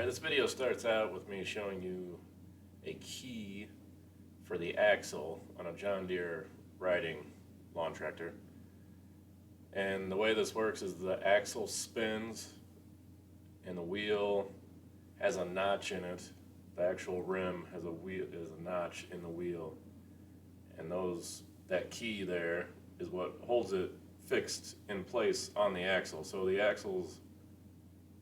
Alright, this video starts out with me showing you a key for the axle on a John Deere riding lawn tractor. And the way this works is the axle spins and the wheel has a notch in it. The actual rim has a notch in the wheel, and that key there is what holds it fixed in place on the axle. So the axles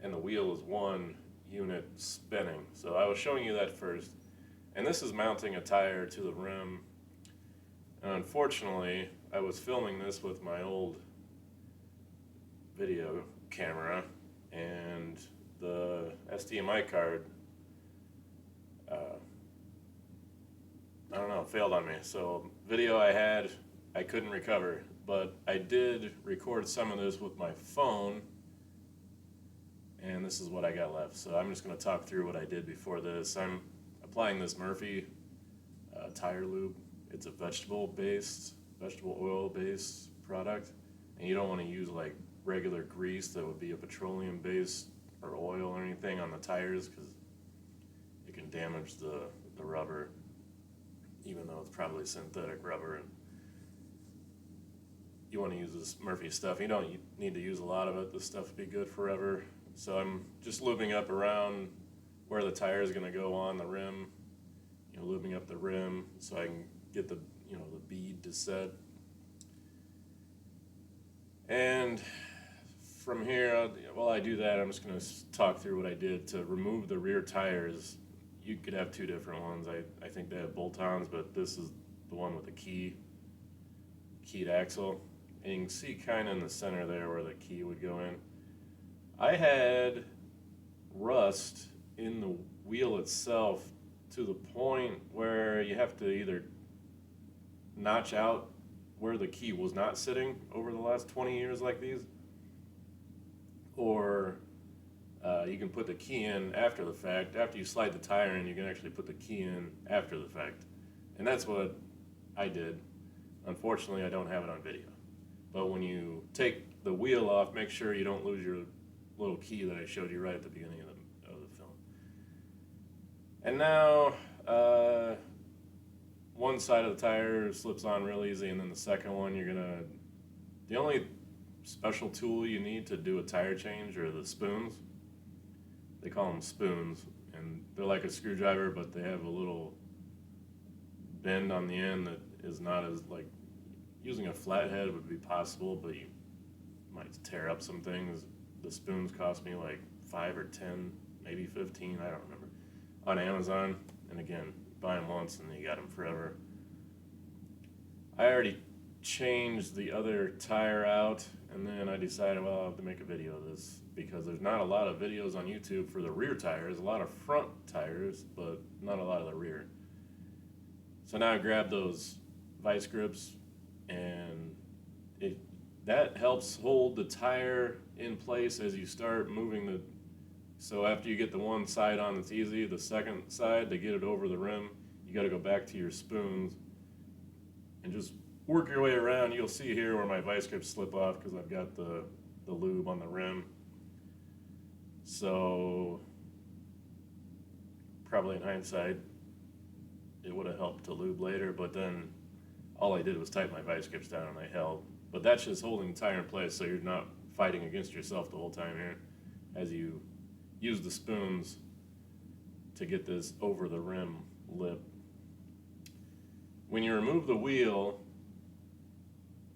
and the wheel is one unit spinning. So I was showing you that first, and this is mounting a tire to the rim. And unfortunately, I was filming this with my old video camera, and the SDMI card I don't know, failed on me. So video I had, I couldn't recover, but I did record some of this with my phone, and this is what I got left. So I'm just going to talk through what I did before this. I'm applying this Murphy tire lube. It's a vegetable oil based product, and you don't want to use like regular grease that would be a petroleum based or oil or anything on the tires, because it can damage the rubber, even though it's probably synthetic rubber. And you want to use this Murphy stuff. You don't need to use a lot of it. This stuff would be good forever. So I'm just lubing up around where the tire is going to go on the rim, lubing up the rim so I can get the bead to set. And from here, while I do that, I'm just going to talk through what I did to remove the rear tires. You could have two different ones. I think they have bolt-ons, but this is the one with the keyed axle. And you can see kind of in the center there where the key would go in. I had rust in the wheel itself to the point where you have to either notch out where the key was not sitting over the last 20 years like these, or you can put the key in after the fact. After you slide the tire in, you can actually put the key in after the fact. And that's what I did. Unfortunately, I don't have it on video. But when you take the wheel off, make sure you don't lose your little key that I showed you right at the beginning of the film. And now, one side of the tire slips on real easy, and then the second one, the only special tool you need to do a tire change are the spoons. They call them spoons, and they're like a screwdriver, but they have a little bend on the end that is not as, like, using a flathead would be possible, but you might tear up some things. The spoons cost me like 5 or 10, maybe 15, I don't remember, on Amazon. And again, buy them once and you got them forever. I already changed the other tire out, and then I decided, well, I'll have to make a video of this, because there's not a lot of videos on YouTube for the rear tires. A lot of front tires, but not a lot of the rear. So now I grabbed those vice grips, and that helps hold the tire in place as you start moving so after you get the one side on, it's easy. The second side, to get it over the rim, you got to go back to your spoons and just work your way around. You'll see here where my vice grips slip off because I've got the lube on the rim. So probably in hindsight, it would have helped to lube later, but then all I did was tighten my vice grips down and they held. But that's just holding the tire in place, so you're not fighting against yourself the whole time here as you use the spoons to get this over the rim lip. When you remove the wheel,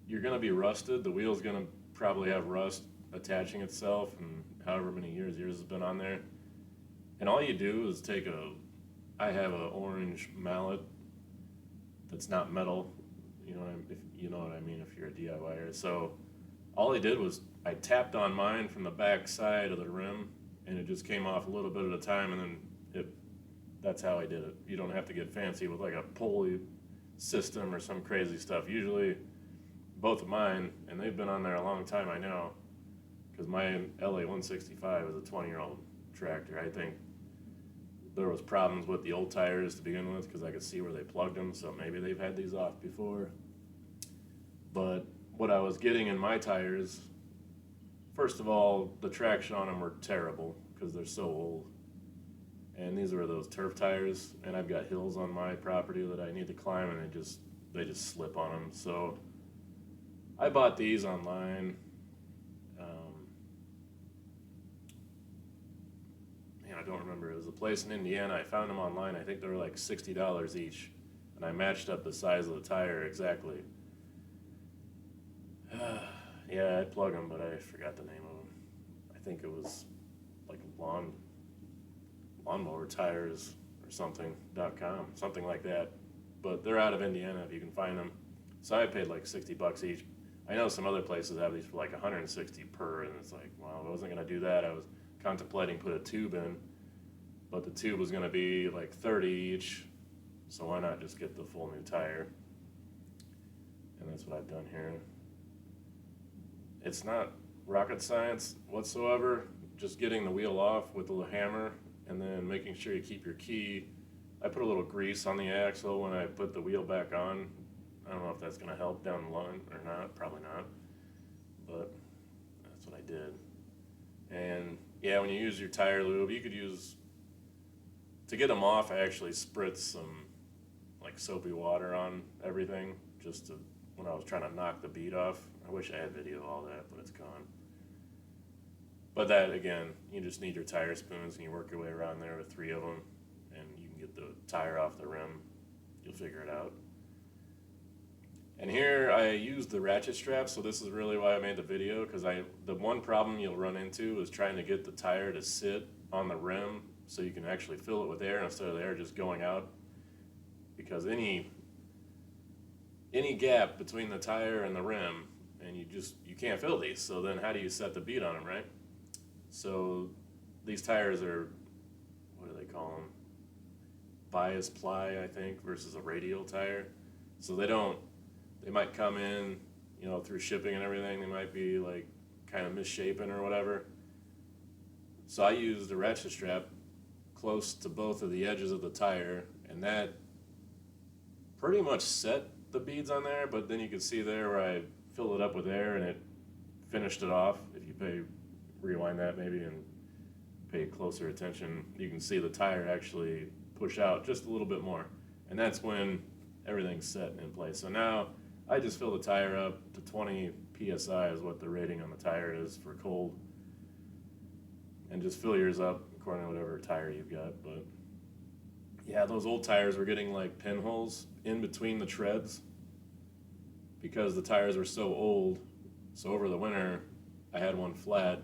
you're going to be rusted. The wheel's going to probably have rust attaching itself, and however many years has been on there. And all you do is I have an orange mallet that's not metal. If you know what I mean, if you're a DIYer. So all I did was I tapped on mine from the back side of the rim, and it just came off a little bit at a time, and then that's how I did it. You don't have to get fancy with like a pulley system or some crazy stuff. Usually both of mine, and they've been on there a long time, I know, because my LA 165 is a 20-year-old tractor. I think there was problems with the old tires to begin with, because I could see where they plugged them, so maybe they've had these off before. But what I was getting in my tires, first of all, the traction on them were terrible because they're so old. And these were those turf tires, and I've got hills on my property that I need to climb, and they just slip on them. So I bought these online. Man, I don't remember. It was a place in Indiana. I found them online. I think they were like $60 each, and I matched up the size of the tire exactly. Yeah, I'd plug them, but I forgot the name of them. I think it was like LawnMowerTires or something.com, something like that. But they're out of Indiana if you can find them. So I paid like $60 each. I know some other places have these for like 160 per, and it's like, well, I wasn't gonna do that. I was contemplating put a tube in, but the tube was gonna be like 30 each. So why not just get the full new tire? And that's what I've done here. It's not rocket science whatsoever. Just getting the wheel off with the hammer and then making sure you keep your key. I put a little grease on the axle when I put the wheel back on. I don't know if that's gonna help down the line or not, probably not, but that's what I did. And yeah, when you use your tire lube, you could use, to get them off, I actually spritzed some like soapy water on everything, just to, when I was trying to knock the bead off. I wish I had video of all that, but it's gone. But that, again, you just need your tire spoons and you work your way around there with 3 of them, and you can get the tire off the rim. You'll figure it out. And here I used the ratchet strap, so this is really why I made the video, because the one problem you'll run into is trying to get the tire to sit on the rim so you can actually fill it with air instead of the air just going out. Because any gap between the tire and the rim, and you can't fill these, so then how do you set the bead on them, right? So these tires are, what do they call them? Bias ply, I think, versus a radial tire. So they might come in, you know, through shipping and everything, they might be like kind of misshapen or whatever. So I used a ratchet strap close to both of the edges of the tire, and that pretty much set the beads on there, but then you can see there where I filled it up with air and it finished it off. If you rewind that maybe and pay closer attention, you can see the tire actually push out just a little bit more. And that's when everything's set in place. So now I just fill the tire up to 20 PSI is what the rating on the tire is for cold. And just fill yours up according to whatever tire you've got. But yeah, those old tires were getting like pinholes in between the treads because the tires were so old. So over the winter, I had one flat,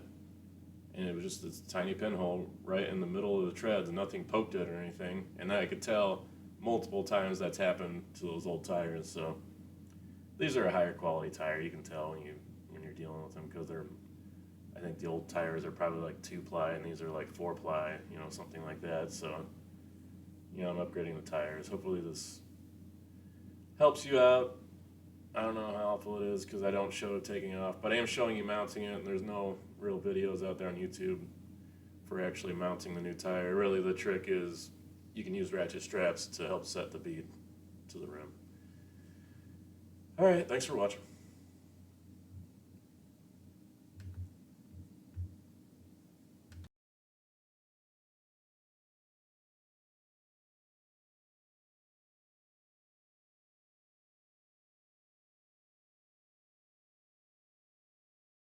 and it was just this tiny pinhole right in the middle of the treads, and nothing poked it or anything. And I could tell multiple times that's happened to those old tires. So these are a higher quality tire. You can tell when you're dealing with them, because I think the old tires are probably like 2-ply, and these are like 4-ply, you know, something like that. So, you know, I'm upgrading the tires. Hopefully this helps you out. I don't know how helpful it is because I don't show it taking off, but I am showing you mounting it, and there's no real videos out there on YouTube for actually mounting the new tire. Really, the trick is you can use ratchet straps to help set the bead to the rim. All right, thanks for watching.